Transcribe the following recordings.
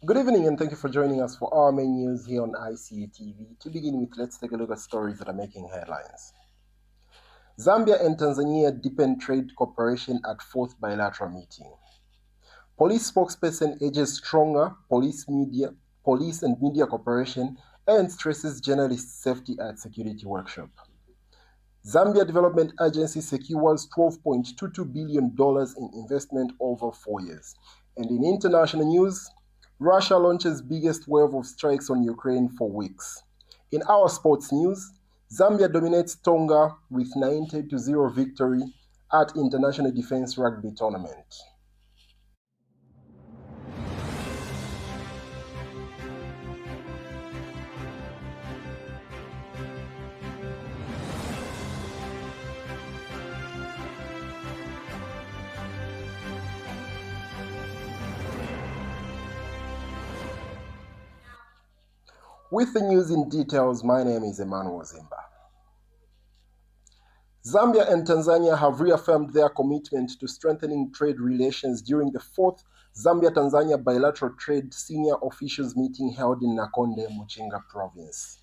Good evening and thank you for joining us for our main news here on Icu TV. To begin with, let's take a look at stories that are making headlines. Zambia and Tanzania deepen trade cooperation at fourth bilateral meeting. Police spokesperson urges stronger police and media cooperation and stresses journalist safety at security workshop. Zambia Development Agency secures $12.22 billion in investment over 4 years. And in international news, Russia launches biggest wave of strikes on Ukraine for weeks. In our sports news, Zambia dominates Tonga with 90-0 victory at International Defense Rugby Tournament. With the news in details, my name is Emmanuel Zimba. Zambia and Tanzania have reaffirmed their commitment to strengthening trade relations during the fourth Zambia-Tanzania bilateral trade senior officials meeting held in Nakonde, Muchinga province.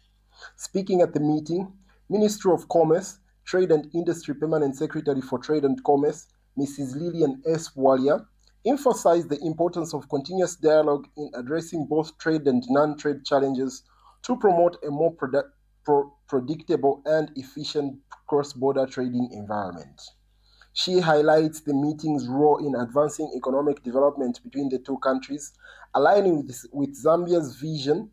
Speaking at the meeting, Ministry of Commerce, Trade and Industry Permanent Secretary for Trade and Commerce, Mrs. Lillian S. Walia, emphasized the importance of continuous dialogue in addressing both trade and non-trade challenges to promote a more predictable and efficient cross-border trading environment. She highlights the meeting's role in advancing economic development between the two countries, aligning with Zambia's vision,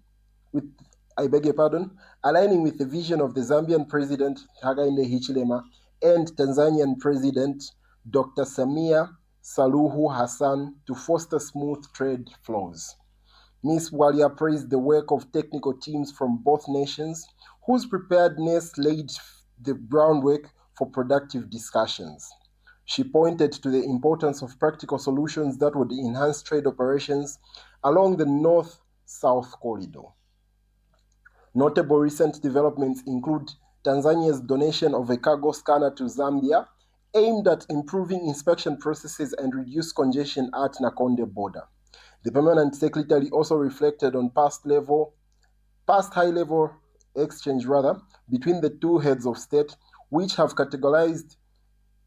aligning with the vision of the Zambian President Hakainde Hichilema and Tanzanian President Dr. Samia Suluhu Hassan to foster smooth trade flows. Ms. Walia praised the work of technical teams from both nations, whose preparedness laid the groundwork for productive discussions. She pointed to the importance of practical solutions that would enhance trade operations along the North-South corridor. Notable recent developments include Tanzania's donation of a cargo scanner to Zambia, aimed at improving inspection processes and reduce congestion at Nakonde border. The Permanent Secretary also reflected on past high-level exchange between the two heads of state, which have categorized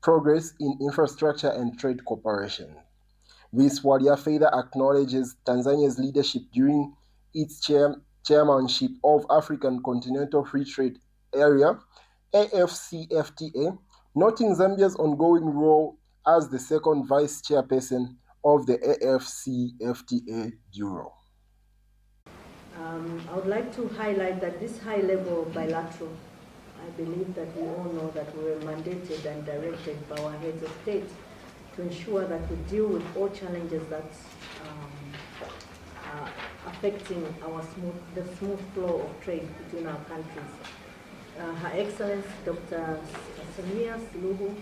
progress in infrastructure and trade cooperation. Ms. Walia further acknowledges Tanzania's leadership during its chairmanship of African Continental Free Trade Area, AfCFTA, noting Zambia's ongoing role as the second vice chairperson of the AfCFTA Bureau. I would like to highlight that this high-level bilateral, I believe that we all know that we were mandated and directed by our heads of state to ensure that we deal with all challenges that are affecting the smooth flow of trade between our countries. Her Excellency Dr. Samia Suluhu,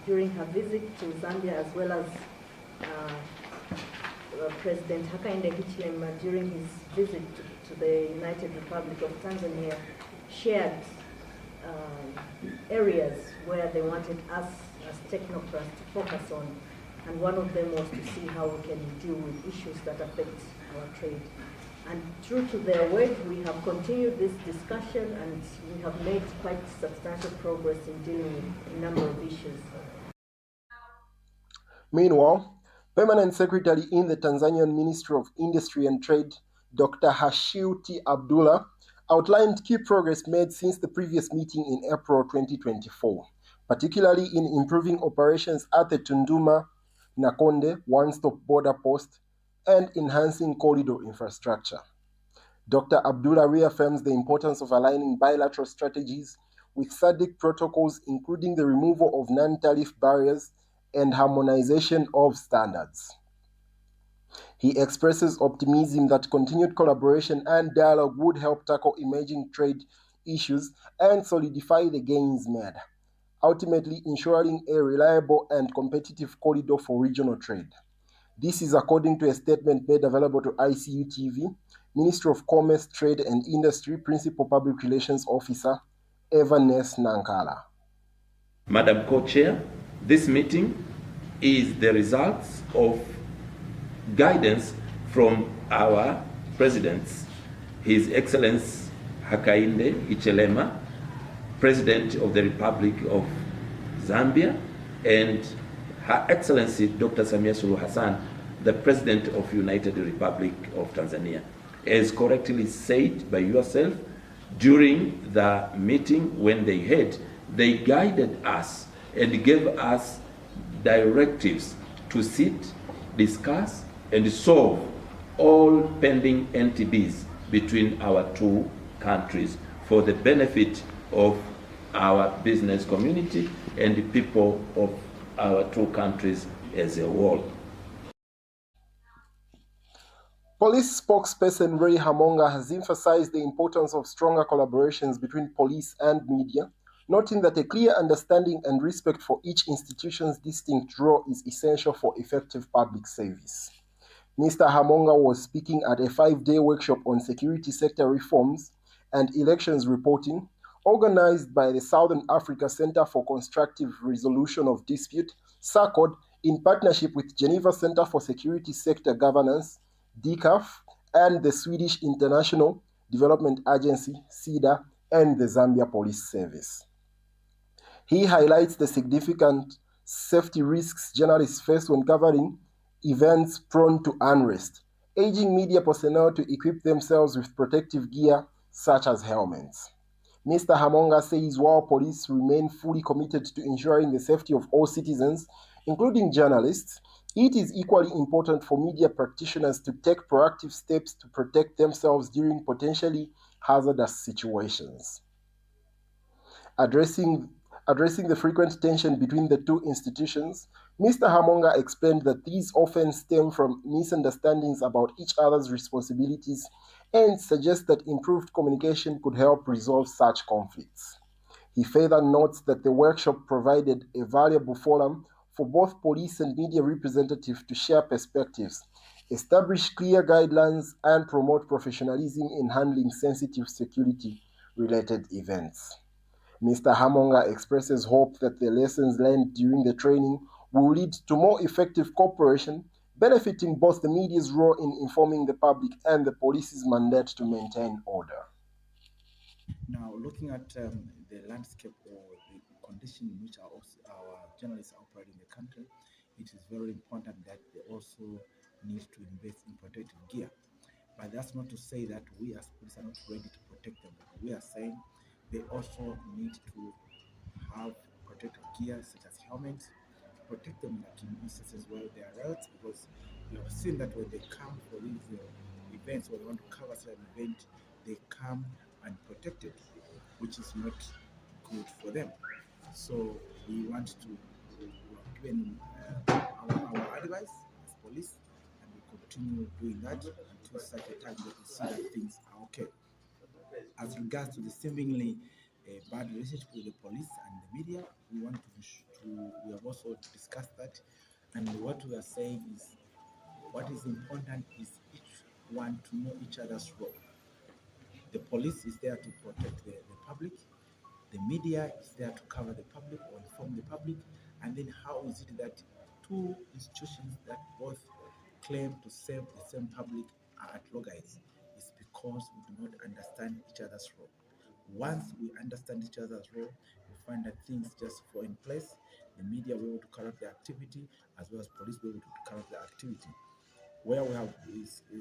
during her visit to Zambia, as well as President Hakainde Hichilema during his visit to the United Republic of Tanzania, shared areas where they wanted us as technocrats to focus on, and one of them was to see how we can deal with issues that affect our trade. And true to their word, we have continued this discussion and we have made quite substantial progress in dealing with a number of issues. Meanwhile, Permanent Secretary in the Tanzanian Ministry of Industry and Trade, Dr. Hashiuti Abdullah, outlined key progress made since the previous meeting in April 2024, particularly in improving operations at the Tunduma-Nakonde one-stop border post and enhancing corridor infrastructure. Dr. Abdullah reaffirms the importance of aligning bilateral strategies with SADC protocols, including the removal of non-tariff barriers and harmonization of standards. He expresses optimism that continued collaboration and dialogue would help tackle emerging trade issues and solidify the gains made, ultimately ensuring a reliable and competitive corridor for regional trade. This is according to a statement made available to Icu TV, Ministry of Commerce, Trade and Industry Principal Public Relations Officer, Evanes Nankala. Madam Co-Chair, this meeting is the results of guidance from our presidents, His Excellency Hakainde Hichilema, President of the Republic of Zambia, and Her Excellency Dr. Samia Suluhu Hassan, the President of United Republic of Tanzania. As correctly said by yourself, during the meeting when they had, they guided us and gave us directives to sit, discuss, and solve all pending NTBs between our two countries for the benefit of our business community and the people of our two countries as a whole. Police spokesperson Ray Hamonga has emphasized the importance of stronger collaborations between police and media, noting that a clear understanding and respect for each institution's distinct role is essential for effective public service. Mr. Hamonga was speaking at a 5-day workshop on security sector reforms and elections reporting, organized by the Southern Africa Center for Constructive Resolution of Dispute, SACOD, in partnership with Geneva Center for Security Sector Governance, DCAF, and the Swedish International Development Agency, SIDA, and the Zambia Police Service. He highlights the significant safety risks journalists face when covering events prone to unrest, urging media personnel to equip themselves with protective gear such as helmets. Mr. Hamonga says while police remain fully committed to ensuring the safety of all citizens, including journalists, it is equally important for media practitioners to take proactive steps to protect themselves during potentially hazardous situations. Addressing the frequent tension between the two institutions, Mr. Hamonga explained that these often stem from misunderstandings about each other's responsibilities and suggests that improved communication could help resolve such conflicts. He further notes that the workshop provided a valuable forum for both police and media representatives to share perspectives, establish clear guidelines, and promote professionalism in handling sensitive security-related events. Mr. Hamonga expresses hope that the lessons learned during the training will lead to more effective cooperation, benefiting both the media's role in informing the public and the police's mandate to maintain order. Now, looking at the landscape or the condition in which our journalists operate in the country, it is very important that they also need to invest in protective gear. But that's not to say that we as police are not ready to protect them. We are saying they also need to have protective gear such as helmets to protect them like in instances where they are riots, because we have seen that when they come for these events or they want to cover such an event, they come unprotected, which is not good for them. So we want to given our advice as police, and we continue doing that until such a time that we see that things are okay. As regards to the seemingly bad relationship with the police and the media, we want we have also discussed that, and what we are saying is what is important is each one to know each other's role. The police is there to protect the public. The media is there to cover the public or inform the public. And then how is it that two institutions that both claim to serve the same public are at loggerheads? It's because we do not understand each other's role. Once we understand each other's role, we find that things just fall in place. The media will be able to carry out their activity, as well as police will be able to carry out their activity. Where we have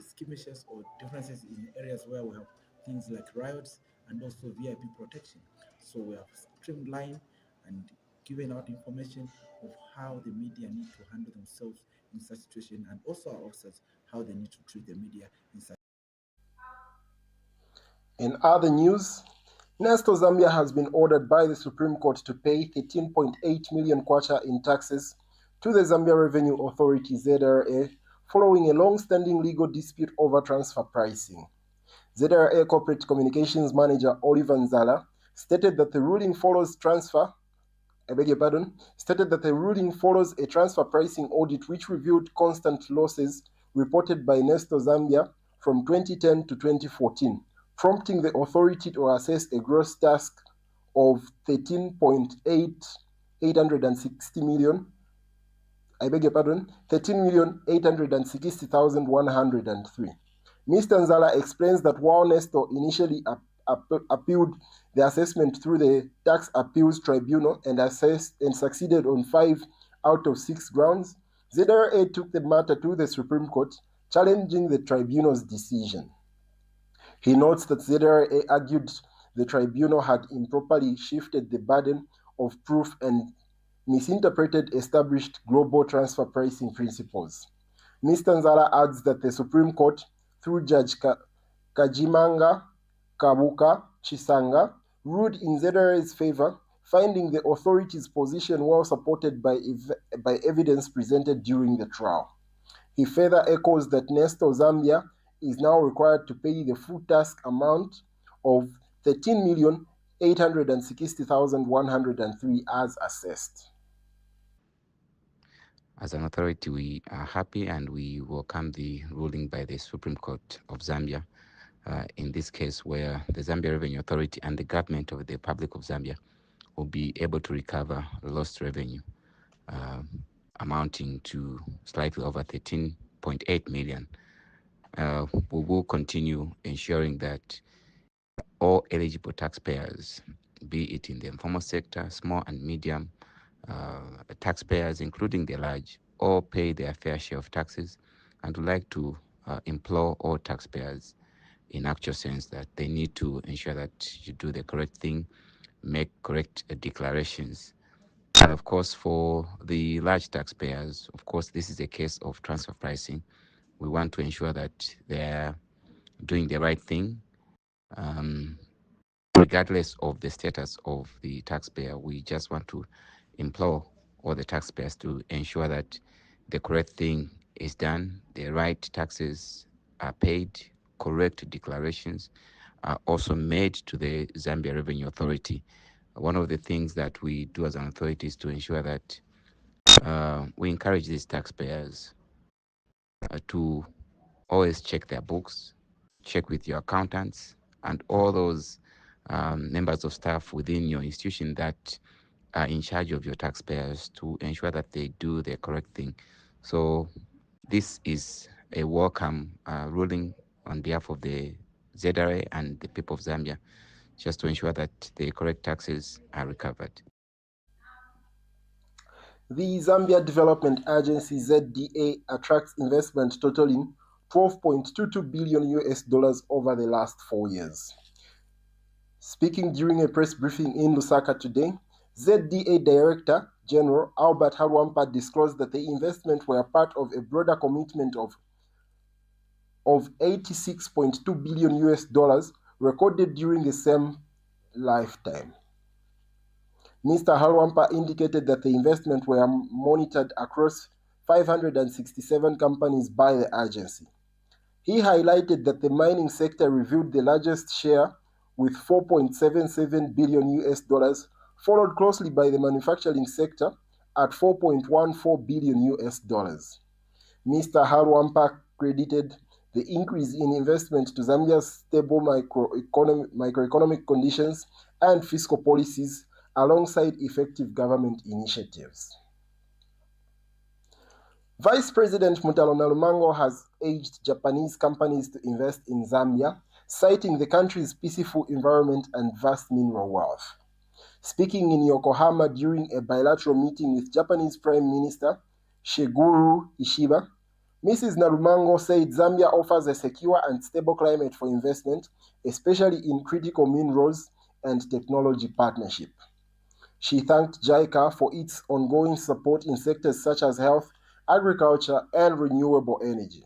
skirmishes or differences in areas where we have things like riots and also VIP protection. So we have streamlined and given out information of how the media need to handle themselves in such situation, and also our officers, how they need to treat the media in such. In other news, Nesto Zambia has been ordered by the Supreme Court to pay 13.8 million kwacha in taxes to the Zambia Revenue Authority ZRA following a long-standing legal dispute over transfer pricing. ZRA Corporate Communications Manager Oliver Nzala stated that the ruling follows a transfer pricing audit which revealed constant losses reported by Nesto Zambia from 2010 to 2014, prompting the authority to assess a gross tax of 13.860 million I beg your pardon, 13,860,103. Mr. Nzala explains that while Nestor initially appealed the assessment through the Tax Appeals Tribunal and succeeded on 5 out of 6 grounds, ZRA took the matter to the Supreme Court, challenging the tribunal's decision. He notes that ZRA argued the tribunal had improperly shifted the burden of proof and misinterpreted established global transfer pricing principles. Mr. Nzala adds that the Supreme Court, through Judge Kajimanga Kabuka Chisanga, ruled in ZRA's favor, finding the authority's position well supported by evidence presented during the trial. He further echoes that Nestor Zambia is now required to pay the full task amount of 13,860,103 as assessed. As an authority, we are happy and we welcome the ruling by the Supreme Court of Zambia, in this case where the Zambia Revenue Authority and the government of the Republic of Zambia will be able to recover lost revenue amounting to slightly over 13.8 million. We will continue ensuring that all eligible taxpayers, be it in the informal sector, small and medium taxpayers, including the large, all pay their fair share of taxes, and would like to implore all taxpayers in actual sense that they need to ensure that you do the correct thing, make correct declarations. And of course, for the large taxpayers, of course, this is a case of transfer pricing. We want to ensure that they're doing the right thing, regardless of the status of the taxpayer. We just want to implore all the taxpayers to ensure that the correct thing is done, the right taxes are paid, correct declarations are also made to the Zambia Revenue Authority. One of the things that we do as an authority is to ensure that we encourage these taxpayers to always check their books, check with your accountants and all those members of staff within your institution that are in charge of your taxpayers to ensure that they do the correct thing. So this is a welcome ruling on behalf of the ZRA and the people of Zambia, just to ensure that the correct taxes are recovered. The Zambia Development Agency ZDA attracts investment totaling $12.22 billion over the last 4 years. Speaking during a press briefing in Lusaka today, ZDA Director General Albert Harwampa disclosed that the investment were part of a broader commitment of $86.2 billion recorded during the same lifetime. Mr. Harwampa indicated that the investment were monitored across 567 companies by the agency. He highlighted that the mining sector revealed the largest share with $4.77 billion, followed closely by the manufacturing sector at $4.14 billion. Mr. Harwampa credited the increase in investment to Zambia's stable microeconomic conditions and fiscal policies alongside effective government initiatives. Vice President Mutalo Nalumango has urged Japanese companies to invest in Zambia, citing the country's peaceful environment and vast mineral wealth. Speaking in Yokohama during a bilateral meeting with Japanese Prime Minister Shigeru Ishiba, Mrs. Nalumango said Zambia offers a secure and stable climate for investment, especially in critical minerals and technology partnership. She thanked JICA for its ongoing support in sectors such as health, agriculture, and renewable energy.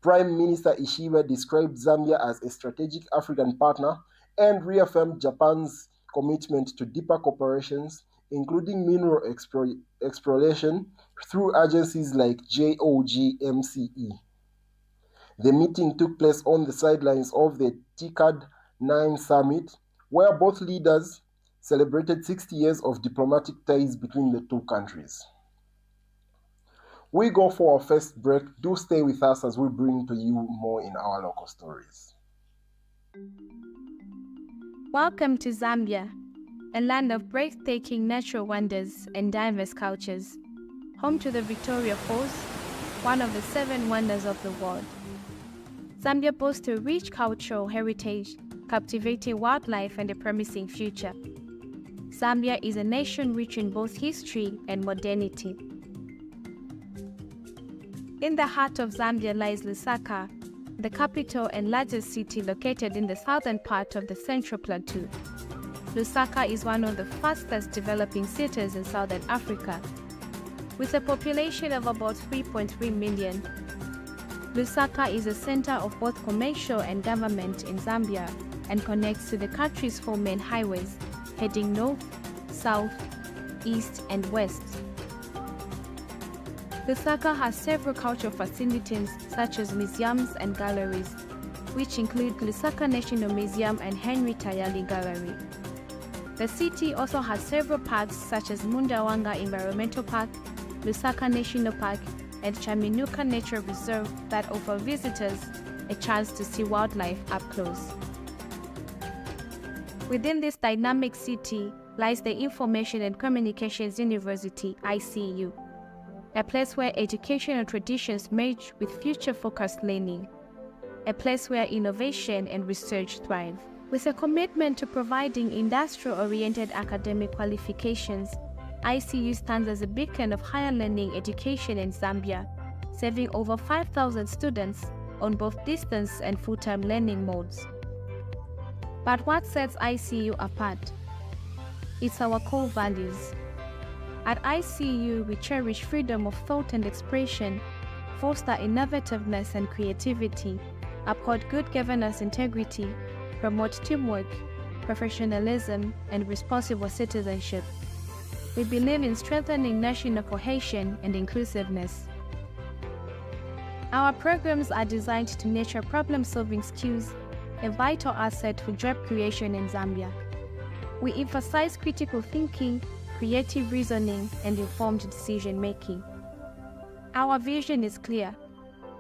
Prime Minister Ishiba described Zambia as a strategic African partner and reaffirmed Japan's commitment to deeper cooperations, including mineral exploration through agencies like JOGMCE. The meeting took place on the sidelines of the TICAD 9 summit, where both leaders celebrated 60 years of diplomatic ties between the two countries. We go for our first break. Do stay with us as we bring to you more in our local stories. Welcome to Zambia, a land of breathtaking natural wonders and diverse cultures. home to the Victoria Falls, one of the 7 wonders of the world. Zambia boasts a rich cultural heritage, captivating wildlife and a promising future. Zambia is a nation rich in both history and modernity. In the heart of Zambia lies Lusaka, the capital and largest city located in the southern part of the Central Plateau. Lusaka is one of the fastest developing cities in Southern Africa. With a population of about 3.3 million, Lusaka is a center of both commercial and government in Zambia and connects to the country's 4 main highways, heading north, south, east, and west. Lusaka has several cultural facilities such as museums and galleries, which include Lusaka National Museum and Henry Tayali Gallery. The city also has several parks such as Mundawanga Environmental Park, Lusaka National Park, and Chaminuka Nature Reserve that offer visitors a chance to see wildlife up close. Within this dynamic city lies the Information and Communications University, ICU, a place where educational traditions merge with future-focused learning, a place where innovation and research thrive. With a commitment to providing industrial-oriented academic qualifications, ICU stands as a beacon of higher learning education in Zambia, serving over 5,000 students on both distance and full-time learning modes. But what sets ICU apart? It's our core values. At ICU, we cherish freedom of thought and expression, foster innovativeness and creativity, uphold good governance integrity, promote teamwork, professionalism, and responsible citizenship. We believe in strengthening national cohesion and inclusiveness. Our programs are designed to nurture problem-solving skills, a vital asset for job creation in Zambia. We emphasize critical thinking, creative reasoning, and informed decision-making. Our vision is clear: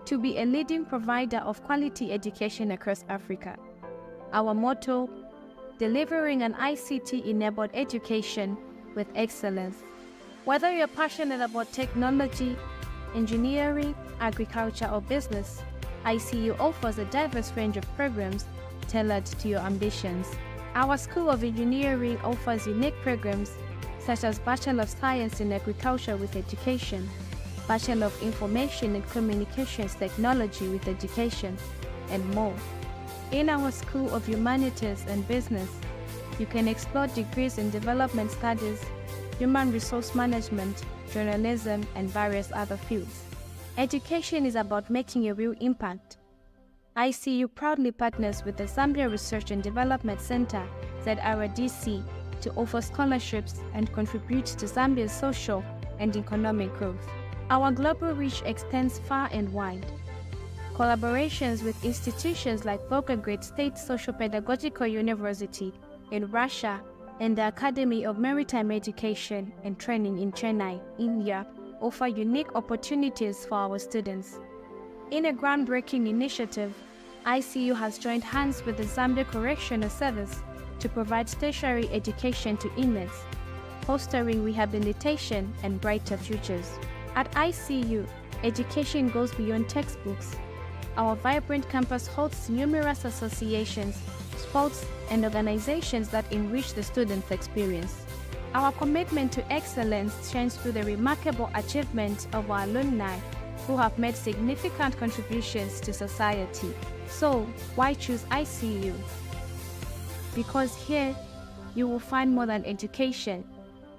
to be a leading provider of quality education across Africa. Our motto: delivering an ICT-enabled education with excellence. Whether you're passionate about technology, engineering, agriculture, or business, ICU offers a diverse range of programs tailored to your ambitions. Our School of Engineering offers unique programs such as Bachelor of Science in Agriculture with Education, Bachelor of Information and Communications Technology with Education, and more. In our School of Humanities and Business, you can explore degrees in Development Studies, Human Resource Management, Journalism, and various other fields. Education is about making a real impact. ICU proudly partners with the Zambia Research and Development Center, ZRDC, to offer scholarships and contribute to Zambia's social and economic growth. Our global reach extends far and wide. Collaborations with institutions like Volgograd State Socio-Pedagogical University in Russia and the Academy of Maritime Education and Training in Chennai, India, offer unique opportunities for our students. In a groundbreaking initiative, ICU has joined hands with the Zambia Correctional Service to provide tertiary education to inmates, fostering rehabilitation and brighter futures. At ICU, education goes beyond textbooks. Our vibrant campus hosts numerous associations, sports, and organizations that enrich the students' experience. Our commitment to excellence shines through the remarkable achievement of our alumni who have made significant contributions to society. So, why choose ICU? Because here, you will find more than education.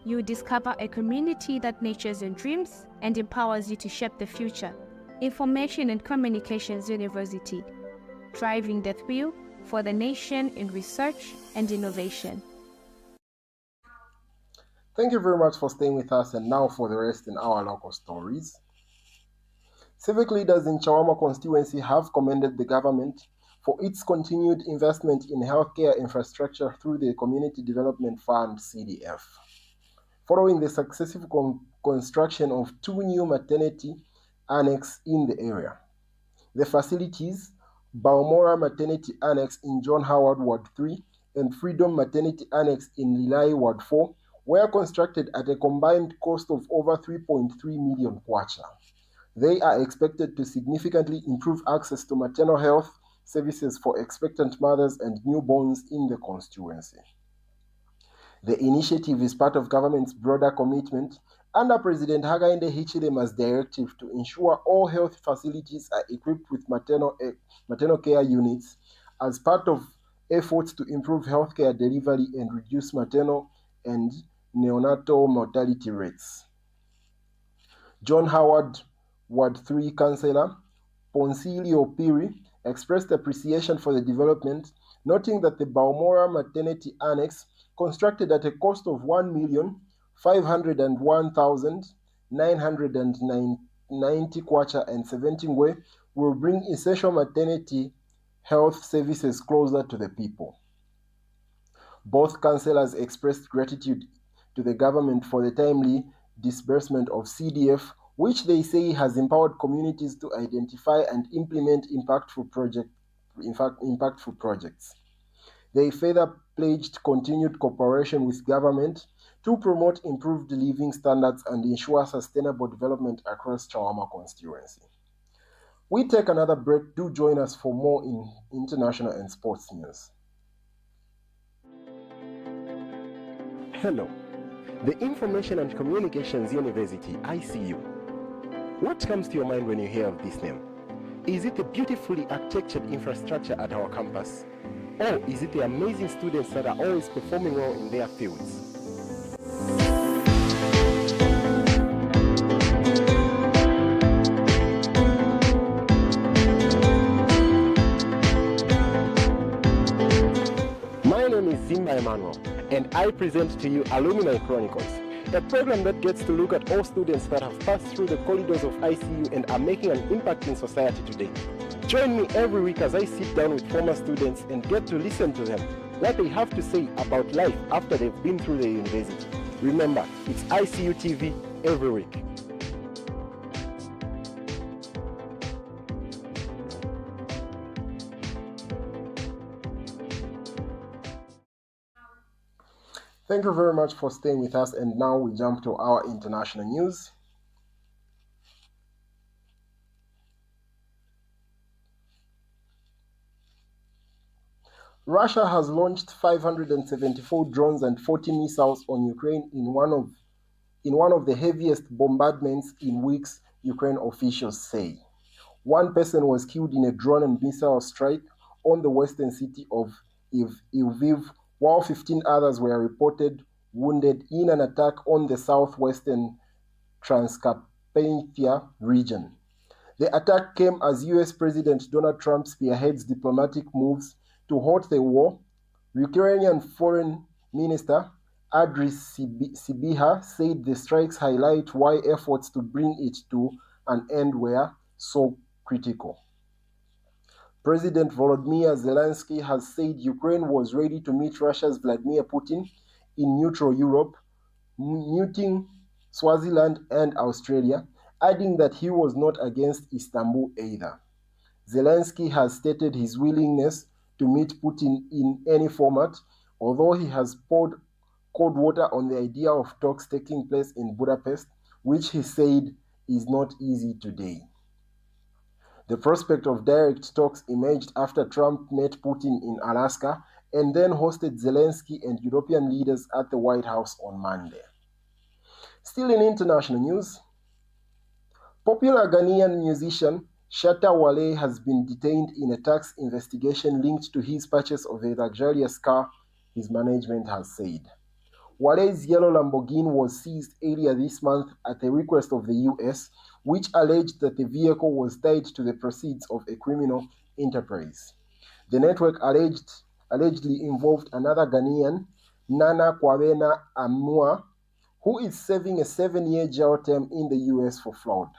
You will discover a community that nurtures your dreams and empowers you to shape the future. Information and Communications University, driving the thrill for the nation in research and innovation. Thank you very much for staying with us, and now for the rest in our local stories. Civic leaders in Chawama constituency have commended the government for its continued investment in healthcare infrastructure through the Community Development Fund (CDF). Following the successful construction of 2 new maternity annexes in the area. The facilities, Balmora Maternity Annex in John Howard Ward 3 and Freedom Maternity Annex in Lilai Ward 4, were constructed at a combined cost of over 3.3 million kwacha. They are expected to significantly improve access to maternal health services for expectant mothers and newborns in the constituency. The initiative is part of government's broader commitment under President Hakainde Hichilema's directive to ensure all health facilities are equipped with maternal care units as part of efforts to improve healthcare delivery and reduce maternal and neonatal mortality rates. John Howard, Ward 3 Councillor Ponsilio Piri, expressed appreciation for the development, noting that the Balmora Maternity Annex, constructed at a cost of 1,501,990 kwacha and 70 ngwe, will bring essential maternity health services closer to the people. Both councillors expressed gratitude to the government for the timely disbursement of CDF, which they say has empowered communities to identify and implement impactful projects. They further pledged continued cooperation with government to promote improved living standards and ensure sustainable development across Chawama constituency. We take another break. Do join us for more in international and sports news. Hello, the Information and Communications University, ICU. What comes to your mind when you hear of this name? Is it the beautifully architectured infrastructure at our campus? Or is it the amazing students that are always performing well in their fields? My name is Zimba Emmanuel, and I present to you Alumni Chronicles, a program that gets to look at all students that have passed through the corridors of ICU and are making an impact in society today. Join me every week as I sit down with former students and get to listen to them, what they have to say about life after they've been through the university. Remember, it's Icu TV every week. Thank you very much for staying with us, and now we jump to our international news. Russia has launched 574 drones and 40 missiles on Ukraine in one of the heaviest bombardments in weeks, Ukraine officials say. One person was killed in a drone and missile strike on the western city of Lviv, while 15 others were reported wounded in an attack on the southwestern Transcarpathia region. The attack came as US President Donald Trump spearheads diplomatic moves to halt the war. Ukrainian Foreign Minister Andriy Sybiha said the strikes highlight why efforts to bring it to an end were so critical. President Volodymyr Zelensky has said Ukraine was ready to meet Russia's Vladimir Putin in neutral Europe, muting Swaziland and Australia, adding that he was not against Istanbul either. Zelensky has stated his willingness to meet Putin in any format, although he has poured cold water on the idea of talks taking place in Budapest, which he said is not easy today. The prospect of direct talks emerged after Trump met Putin in Alaska and then hosted Zelensky and European leaders at the White House on Monday. Still in international news, popular Ghanaian musician Shatta Wale has been detained in a tax investigation linked to his purchase of a luxurious car, his management has said. Wale's yellow Lamborghini was seized earlier this month at the request of the US, which alleged that the vehicle was tied to the proceeds of a criminal enterprise. The network allegedly involved another Ghanaian, Nana Kwabena Amua, who is serving a 7-year jail term in the US for fraud.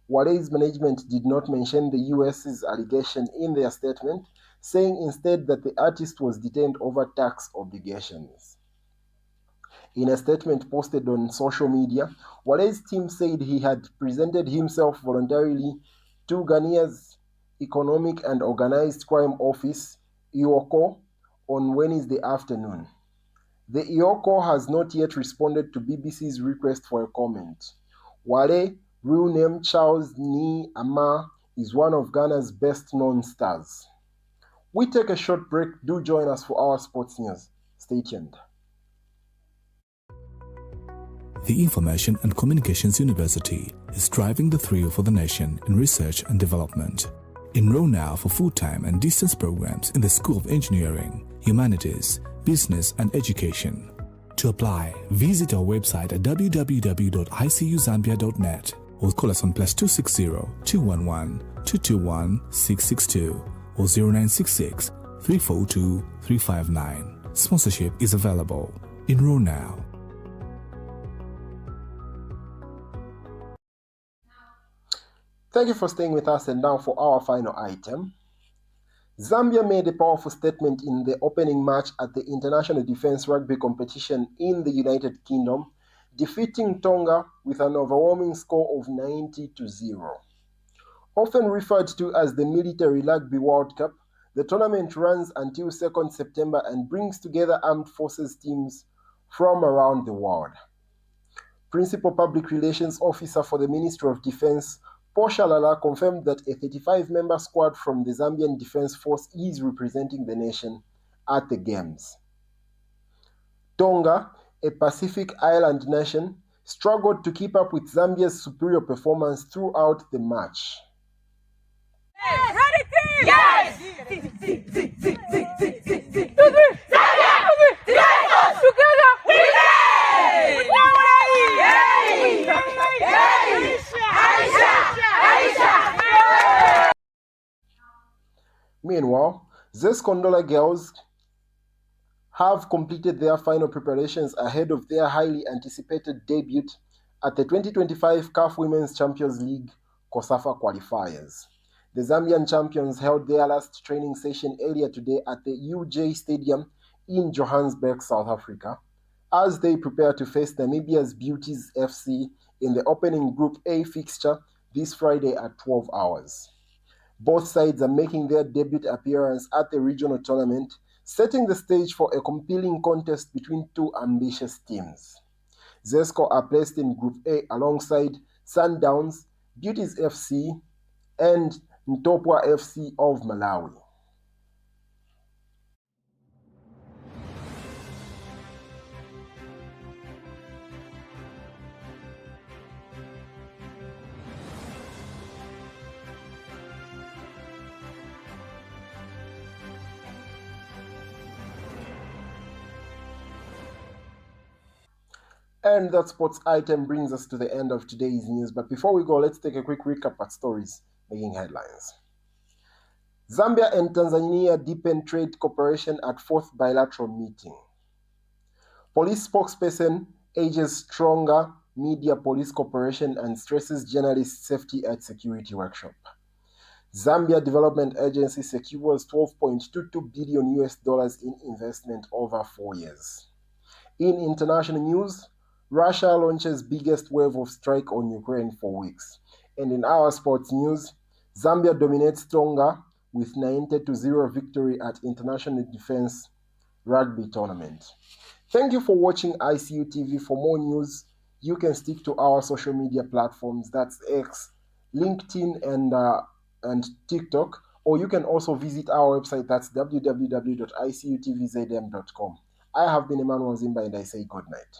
Wale's management did not mention the US's allegation in their statement, saying instead that the artist was detained over tax obligations. In a statement posted on social media, Wale's team said he had presented himself voluntarily to Ghana's Economic and Organized Crime Office, IOCO, on Wednesday afternoon. The Ioko has not yet responded to BBC's request for a comment. Wale, real name Charles Ni Ama, is one of Ghana's best-known stars. We take a short break. Do join us for our sports news. Stay tuned. The Information and Communications University is driving the thrill for the nation in research and development. Enroll now for full-time and distance programs in the School of Engineering, Humanities, Business and Education. To apply, visit our website at www.icuzambia.net or call us on +260 211 221 662 or 0966 342 359. Sponsorship is available. Enroll now. Thank you for staying with us, and now for our final item. Zambia made a powerful statement in the opening match at the International Defense Rugby competition in the United Kingdom, defeating Tonga with an overwhelming score of 90-0. Often referred to as the Military Rugby World Cup, the tournament runs until 2nd September and brings together armed forces teams from around the world. Principal Public Relations Officer for the Ministry of Defense, Portia Lala, confirmed that a 35-member squad from the Zambian Defense Force is representing the nation at the Games. Tonga, a Pacific island nation, struggled to keep up with Zambia's superior performance throughout the match. Yes! Ready, team! Yes! Together! We Meanwhile, ZESCO girls have completed their final preparations ahead of their highly anticipated debut at the 2025 CAF Women's Champions League COSAFA qualifiers. The Zambian champions held their last training session earlier today at the UJ Stadium in Johannesburg, South Africa, as they prepare to face Namibia's Beauties FC in the opening Group A fixture this Friday at 12 hours. Both sides are making their debut appearance at the regional tournament, setting the stage for a compelling contest between two ambitious teams. ZESCO are placed in Group A alongside Sundowns, Beauties FC, and Ntopwa FC of Malawi. And that sports item brings us to the end of today's news. But before we go, let's take a quick recap at stories making headlines. Zambia and Tanzania deepen trade cooperation at fourth bilateral meeting. Police spokesperson urges stronger media police cooperation and stresses journalist safety at security workshop. Zambia Development Agency secures $12.22 billion in investment over 4 years. In international news, Russia launches biggest wave of strike on Ukraine for weeks. And in our sports news, Zambia dominates Tonga with 90-0 victory at International Defense Rugby Tournament. Thank you for watching Icu TV. For more news, you can stick to our social media platforms. That's X, LinkedIn, and TikTok. Or you can also visit our website. That's www.icutvzm.com. I have been Emmanuel Zimba, and I say good night.